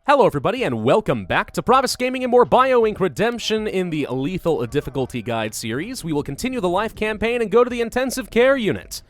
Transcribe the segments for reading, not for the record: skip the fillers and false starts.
Hello everybody, and welcome back to Pravus Gaming and more BioInk Redemption in the Lethal Difficulty Guide series. We will continue the life campaign and go to the intensive care unit.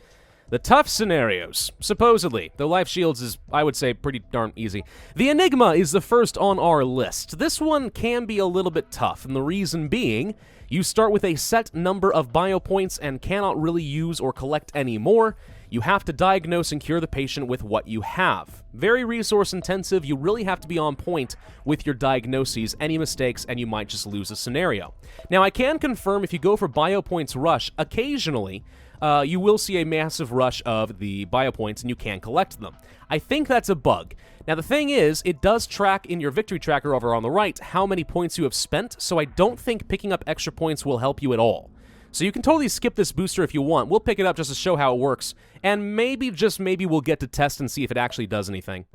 The tough scenarios, supposedly, though life shields is, I would say, pretty darn easy. The Enigma is the first on our list. This one can be a little bit tough, and the reason being, you start with a set number of bio points and cannot really use or collect any more. You have to diagnose and cure the patient with what you have. Very resource intensive, you really have to be on point with your diagnoses. Any mistakes and you might just lose a scenario. Now I can confirm if you go for bio points rush, occasionally you will see a massive rush of the bio points and you can collect them. I think that's a bug. Now the thing is, it does track in your victory tracker over on the right how many points you have spent, so I don't think picking up extra points will help you at all. So you can totally skip this booster if you want. We'll pick it up just to show how it works, and maybe, just maybe, we'll get to test and see if it actually does anything.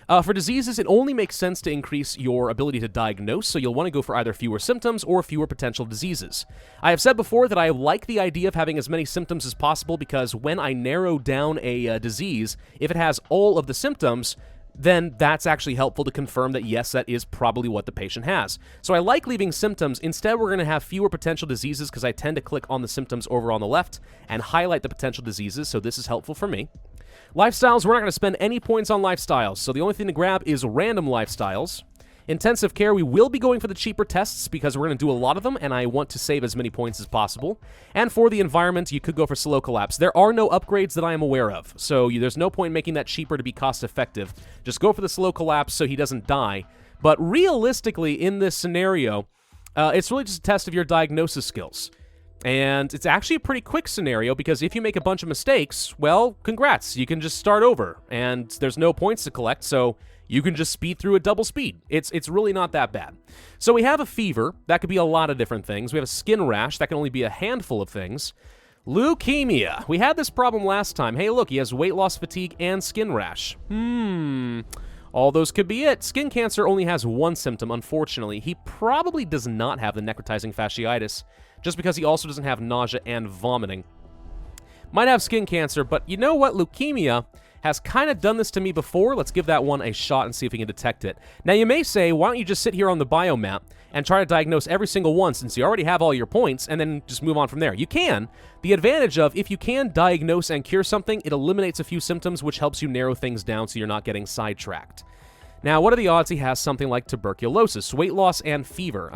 For diseases, it only makes sense to increase your ability to diagnose, so you'll want to go for either fewer symptoms or fewer potential diseases. I have said before that I like the idea of having as many symptoms as possible because when I narrow down a disease, if it has all of the symptoms, then that's actually helpful to confirm that, yes, that is probably what the patient has. So I like leaving symptoms. Instead, we're going to have fewer potential diseases because I tend to click on the symptoms over on the left and highlight the potential diseases, so this is helpful for me. Lifestyles, we're not going to spend any points on lifestyles, so the only thing to grab is random lifestyles. Intensive care, we will be going for the cheaper tests because we're going to do a lot of them, and I want to save as many points as possible. And for the environment, you could go for slow collapse. There are no upgrades that I am aware of, so there's no point in making that cheaper to be cost-effective. Just go for the slow collapse so he doesn't die. But realistically, in this scenario, it's really just a test of your diagnosis skills. And it's actually a pretty quick scenario because if you make a bunch of mistakes, well, congrats, you can just start over. And there's no points to collect, so you can just speed through at double speed. It's really not that bad. So we have a fever. That could be a lot of different things. We have a skin rash. That can only be a handful of things. Leukemia. We had this problem last time. Hey, look, he has weight loss, fatigue, and skin rash. All those could be it. Skin cancer only has one symptom, unfortunately. He probably does not have the necrotizing fasciitis, just because he also doesn't have nausea and vomiting. Might have skin cancer, but you know what? Leukemia has kind of done this to me before. Let's give that one a shot and see if we can detect it. Now, you may say, why don't you just sit here on the biomap and try to diagnose every single one since you already have all your points and then just move on from there? You can. The advantage of, if you can diagnose and cure something, it eliminates a few symptoms, which helps you narrow things down so you're not getting sidetracked. Now, what are the odds he has something like tuberculosis, weight loss, and fever?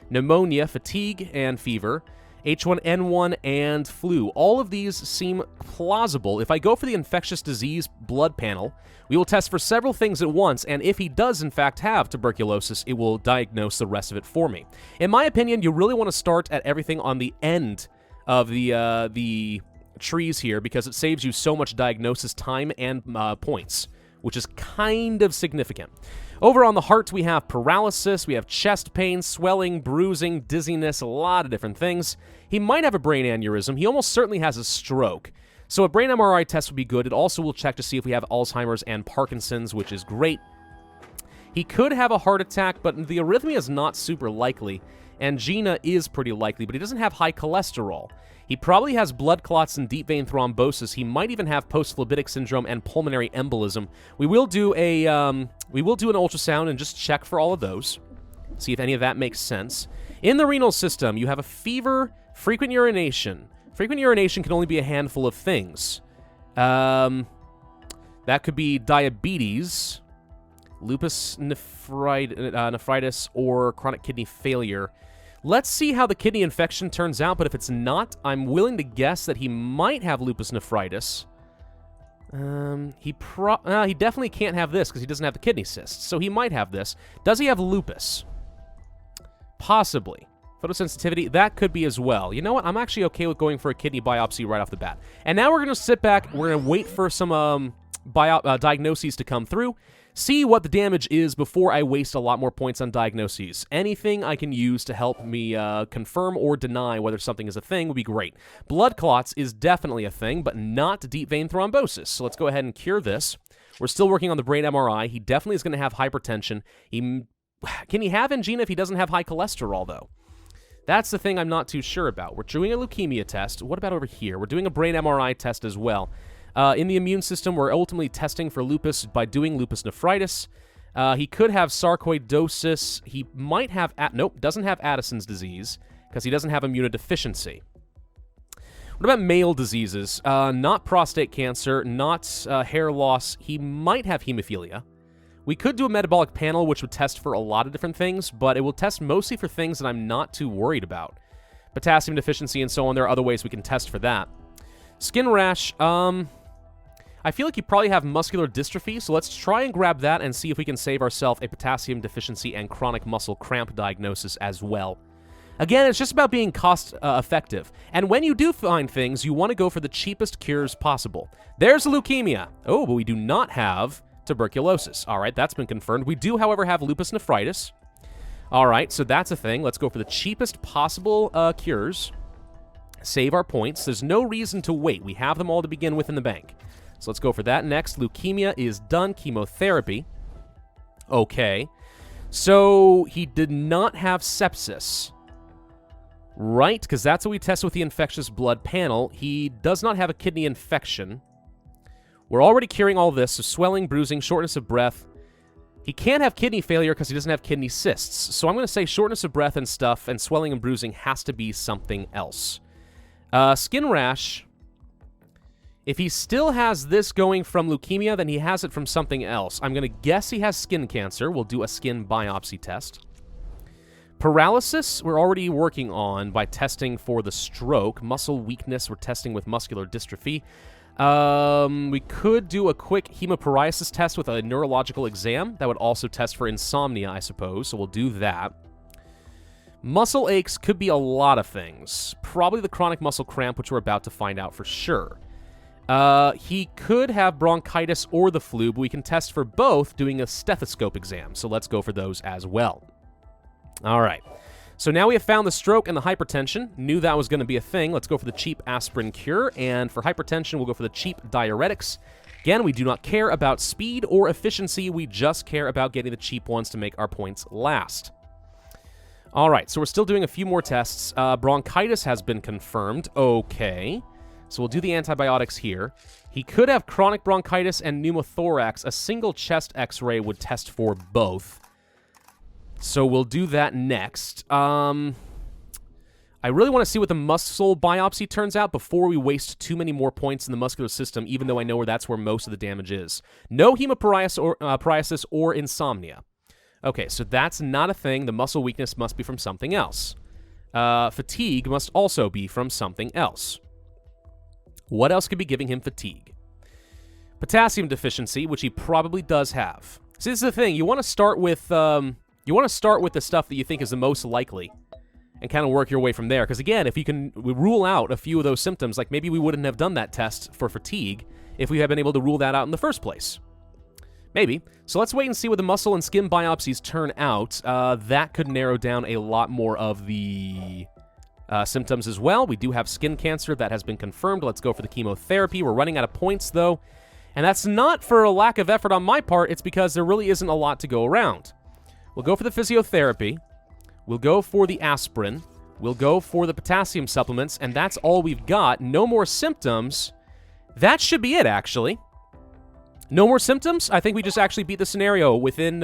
Pneumonia, fatigue, and fever, H1N1, and flu. All of these seem plausible. If I go for the infectious disease blood panel, we will test for several things at once, and if he does in fact have tuberculosis, it will diagnose the rest of it for me. In my opinion, you really want to start at everything on the end of the trees here because it saves you so much diagnosis time and points, which is kind of significant. Over on the heart, we have paralysis, we have chest pain, swelling, bruising, dizziness, a lot of different things. He might have a brain aneurysm. He almost certainly has a stroke. So a brain MRI test would be good. It also will check to see if we have Alzheimer's and Parkinson's, which is great. He could have a heart attack, but the arrhythmia is not super likely. Angina is pretty likely, but he doesn't have high cholesterol. He probably has blood clots and deep vein thrombosis. He might even have post-phlebitic syndrome and pulmonary embolism. We will do an ultrasound and just check for all of those. See if any of that makes sense. In the renal system, you have a fever, frequent urination. Frequent urination can only be a handful of things. That could be diabetes, lupus nephritis, or chronic kidney failure. Let's see how the kidney infection turns out, but if it's not, I'm willing to guess that he might have lupus nephritis. He definitely can't have this because he doesn't have the kidney cysts, so he might have this. Does he have lupus? Possibly. Photosensitivity, that could be as well. You know what? I'm actually okay with going for a kidney biopsy right off the bat. And now we're going to sit back, we're going to wait for some diagnoses to come through, see what the damage is before I waste a lot more points on diagnoses. Anything I can use to help me confirm or deny whether something is a thing would be great. Blood clots is definitely a thing, but not deep vein thrombosis. So let's go ahead and cure this. We're still working on the brain MRI. He definitely is going to have hypertension. Can he have angina if he doesn't have high cholesterol, though? That's the thing I'm not too sure about. We're doing a leukemia test. What about over here? We're doing a brain MRI test as well. In the immune system, we're ultimately testing for lupus by doing lupus nephritis. He could have sarcoidosis. He might have... Nope, doesn't have Addison's disease because he doesn't have immunodeficiency. What about male diseases? Not prostate cancer, not hair loss. He might have hemophilia. We could do a metabolic panel, which would test for a lot of different things, but it will test mostly for things that I'm not too worried about. Potassium deficiency and so on. There are other ways we can test for that. Skin rash. I feel like you probably have muscular dystrophy, so let's try and grab that and see if we can save ourselves a potassium deficiency and chronic muscle cramp diagnosis as well. Again, it's just about being cost-effective. And when you do find things, you want to go for the cheapest cures possible. There's leukemia. Oh, but we do not have tuberculosis. All right, that's been confirmed. We do, however, have lupus nephritis. All right, so that's a thing. Let's go for the cheapest possible cures. Save our points. There's no reason to wait. We have them all to begin with in the bank. So let's go for that next. Leukemia is done. Chemotherapy. Okay. So he did not have sepsis. Right, because that's what we test with the infectious blood panel. He does not have a kidney infection. We're already curing all this, so swelling, bruising, shortness of breath. He can't have kidney failure because he doesn't have kidney cysts. So I'm going to say shortness of breath and stuff, and swelling and bruising has to be something else. Skin rash. If he still has this going from leukemia, then he has it from something else. I'm going to guess he has skin cancer. We'll do a skin biopsy test. Paralysis, we're already working on by testing for the stroke. Muscle weakness, we're testing with muscular dystrophy. We could do a quick hemoparalysis test with a neurological exam. That would also test for insomnia, I suppose, so we'll do that. Muscle aches could be a lot of things. Probably the chronic muscle cramp, which we're about to find out for sure. He could have bronchitis or the flu, but we can test for both doing a stethoscope exam, so let's go for those as well. All right, so now we have found the stroke and the hypertension. Knew that was going to be a thing. Let's go for the cheap aspirin cure, and for hypertension, we'll go for the cheap diuretics. Again, we do not care about speed or efficiency. We just care about getting the cheap ones to make our points last. All right, so we're still doing a few more tests. Bronchitis has been confirmed. Okay, so we'll do the antibiotics here. He could have chronic bronchitis and pneumothorax. A single chest x-ray would test for both. So we'll do that next. I really want to see what the muscle biopsy turns out before we waste too many more points in the muscular system, even though I know that's where most of the damage is. No hemoparalysis or insomnia. Okay, so that's not a thing. The muscle weakness must be from something else. Fatigue must also be from something else. What else could be giving him fatigue? Potassium deficiency, which he probably does have. See, this is the thing. You want to start with... You want to start with the stuff that you think is the most likely and kind of work your way from there. Because again, if you can rule out a few of those symptoms, like maybe we wouldn't have done that test for fatigue if we had been able to rule that out in the first place. Maybe. So let's wait and see what the muscle and skin biopsies turn out. That could narrow down a lot more of the symptoms as well. We do have skin cancer. That has been confirmed. Let's go for the chemotherapy. We're running out of points, though. And that's not for a lack of effort on my part. It's because there really isn't a lot to go around. We'll go for the physiotherapy, we'll go for the aspirin, we'll go for the potassium supplements, and that's all we've got. No more symptoms. That should be it, actually. No more symptoms? I think we just actually beat the scenario. Within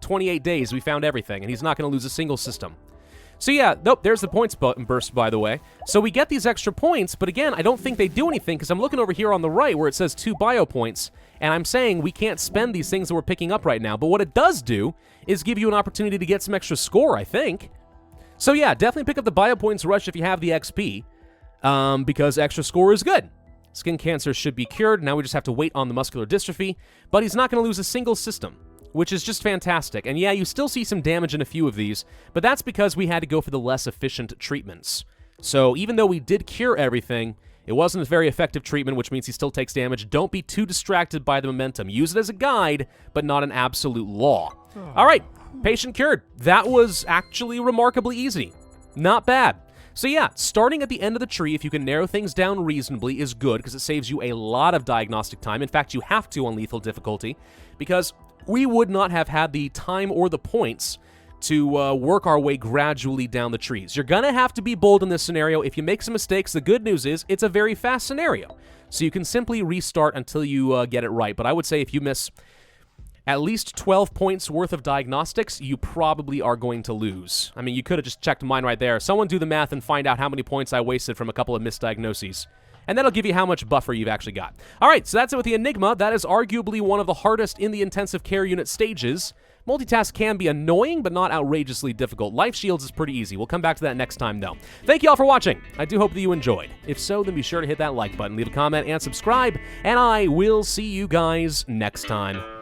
28 days, we found everything, and he's not going to lose a single system. So yeah, nope, there's the points burst, by the way. So we get these extra points, but again, I don't think they do anything, because I'm looking over here on the right where it says 2 bio points, and I'm saying we can't spend these things that we're picking up right now. But what it does do is give you an opportunity to get some extra score, I think. So yeah, definitely pick up the bio points rush if you have the XP, because extra score is good. Skin cancer should be cured. Now we just have to wait on the muscular dystrophy, but he's not going to lose a single system, which is just fantastic. And yeah, you still see some damage in a few of these, but that's because we had to go for the less efficient treatments. So even though we did cure everything, it wasn't a very effective treatment, which means he still takes damage. Don't be too distracted by the momentum. Use it as a guide, but not an absolute law. All right, patient cured. That was actually remarkably easy. Not bad. So yeah, starting at the end of the tree, if you can narrow things down reasonably, is good, because it saves you a lot of diagnostic time. In fact, you have to on lethal difficulty, because we would not have had the time or the points to work our way gradually down the trees. You're going to have to be bold in this scenario. If you make some mistakes, the good news is it's a very fast scenario. So you can simply restart until you get it right. But I would say if you miss... at least 12 points worth of diagnostics, you probably are going to lose. I mean, you could have just checked mine right there. Someone do the math and find out how many points I wasted from a couple of misdiagnoses. And that'll give you how much buffer you've actually got. All right, so that's it with the Enigma. That is arguably one of the hardest in the intensive care unit stages. Multitask can be annoying, but not outrageously difficult. Life Shields is pretty easy. We'll come back to that next time, though. Thank you all for watching. I do hope that you enjoyed. If so, then be sure to hit that like button, leave a comment, and subscribe, and I will see you guys next time.